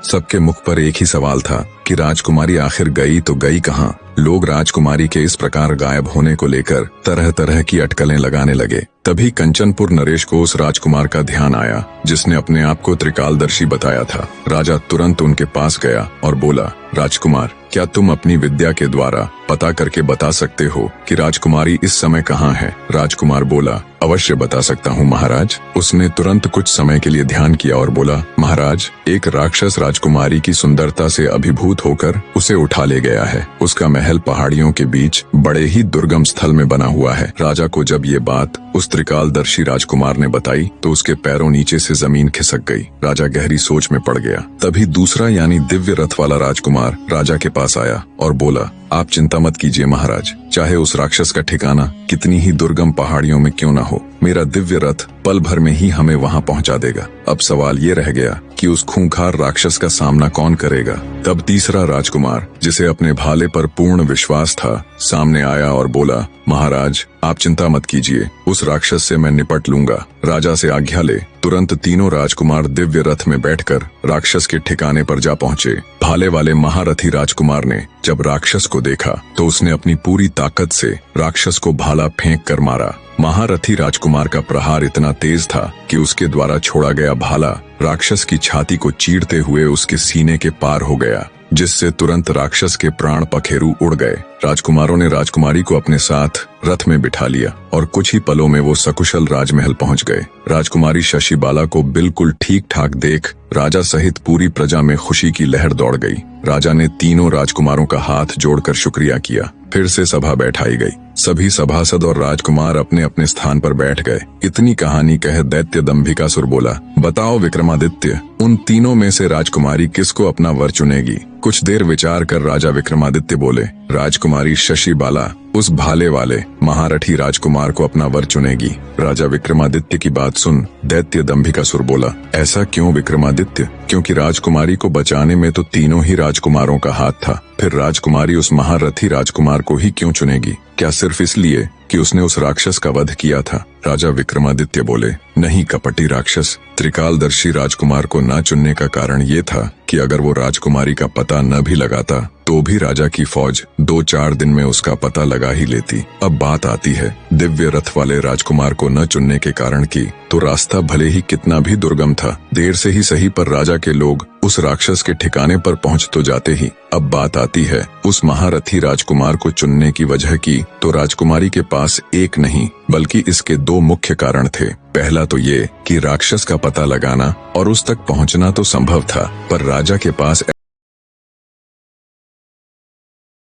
सबके मुख पर एक ही सवाल था कि राजकुमारी आखिर गई तो गई कहाँ। लोग राजकुमारी के इस प्रकार गायब होने को लेकर तरह तरह की अटकलें लगाने लगे। तभी कंचनपुर नरेश को उस राजकुमार का ध्यान आया जिसने अपने आप को त्रिकालदर्शी बताया था। राजा तुरंत उनके पास गया और बोला, राजकुमार, क्या तुम अपनी विद्या के द्वारा पता करके बता सकते हो कि राजकुमारी इस समय कहाँ है? राजकुमार बोला, अवश्य बता सकता हूँ महाराज। उसने तुरंत कुछ समय के लिए ध्यान किया और बोला, महाराज, एक राक्षस राजकुमारी की सुंदरता से अभिभूत होकर उसे उठा ले गया है। उसका महल पहाड़ियों के बीच बड़े ही दुर्गम स्थल में बना हुआ है। राजा को जब ये बात उस त्रिकालदर्शी राजकुमार ने बताई तो उसके पैरों नीचे से जमीन खिसक गई। राजा गहरी सोच में पड़ गया। तभी दूसरा यानी दिव्य रथ वाला राजकुमार राजा के पास आया और बोला, आप चिंता मत कीजिए महाराज, चाहे उस राक्षस का ठिकाना कितनी ही दुर्गम पहाड़ियों में क्यों न हो, मेरा दिव्य रथ पल भर में ही हमें वहां पहुंचा देगा। अब सवाल ये रह गया कि उस खूंखार राक्षस का सामना कौन करेगा। तब तीसरा राजकुमार, जिसे अपने भाले पर पूर्ण विश्वास था, सामने आया और बोला, महाराज, आप चिंता मत कीजिए, उस राक्षस से मैं निपट लूंगा। राजा से आज्ञा ले तुरंत तीनों राजकुमार दिव्य रथ में बैठकर राक्षस के ठिकाने पर जा पहुंचे। भाले वाले महारथी राजकुमार ने जब राक्षस को देखा तो उसने अपनी पूरी ताकत से राक्षस को भाला फेंक कर मारा। महारथी राजकुमार का प्रहार इतना तेज था कि उसके द्वारा छोड़ा गया भाला राक्षस की छाती को चीरते हुए उसके सीने के पार हो गया, जिससे तुरंत राक्षस के प्राण पखेरु उड़ गए। राजकुमारों ने राजकुमारी को अपने साथ रथ में बिठा लिया और कुछ ही पलों में वो सकुशल राजमहल पहुंच गए। राजकुमारी शशिबाला को बिल्कुल ठीक ठाक देख राजा सहित पूरी प्रजा में खुशी की लहर दौड़ गई। राजा ने तीनों राजकुमारों का हाथ जोड़कर शुक्रिया किया। फिर से सभा बैठाई गई। सभी सभासद और राजकुमार अपने अपने स्थान पर बैठ गए। इतनी कहानी कह दैत्य दंभिकासुर बोला, बताओ विक्रमादित्य, उन तीनों में से राजकुमारी किसको अपना वर चुनेगी? कुछ देर विचार कर राजा विक्रमादित्य बोले, राजकुमारी शशिबाला उस भाले वाले महारथी राजकुमार को अपना वर चुनेगी। राजा विक्रमादित्य की बात सुन दैत्य दंभिकासुर बोला, ऐसा क्यों विक्रमादित्य? क्योंकि राजकुमारी को बचाने में तो तीनों ही राजकुमारों का हाथ था। फिर राजकुमारी उस महारथी राजकुमार को ही क्यों चुनेगी? क्या सिर्फ इसलिए कि उसने उस राक्षस का वध किया था? राजा विक्रमादित्य बोले, नहीं कपटी राक्षस, त्रिकालदर्शी राजकुमार को न चुनने का कारण ये था कि अगर वो राजकुमारी का पता न भी लगाता तो भी राजा की फौज 2-4 दिन में उसका पता लगा ही लेती। अब बात आती है दिव्य रथ वाले राजकुमार को न चुनने के कारण की, तो रास्ता भले ही कितना भी दुर्गम था, देर से ही सही पर राजा के लोग उस राक्षस के ठिकाने पर पहुंच तो जाते ही। अब बात आती है उस महारथी राजकुमार को चुनने की वजह की, तो राजकुमारी के पास एक नहीं बल्कि इसके 2 मुख्य कारण थे। पहला तो ये कि राक्षस का पता लगाना और उस तक पहुंचना तो संभव था, पर राजा के पास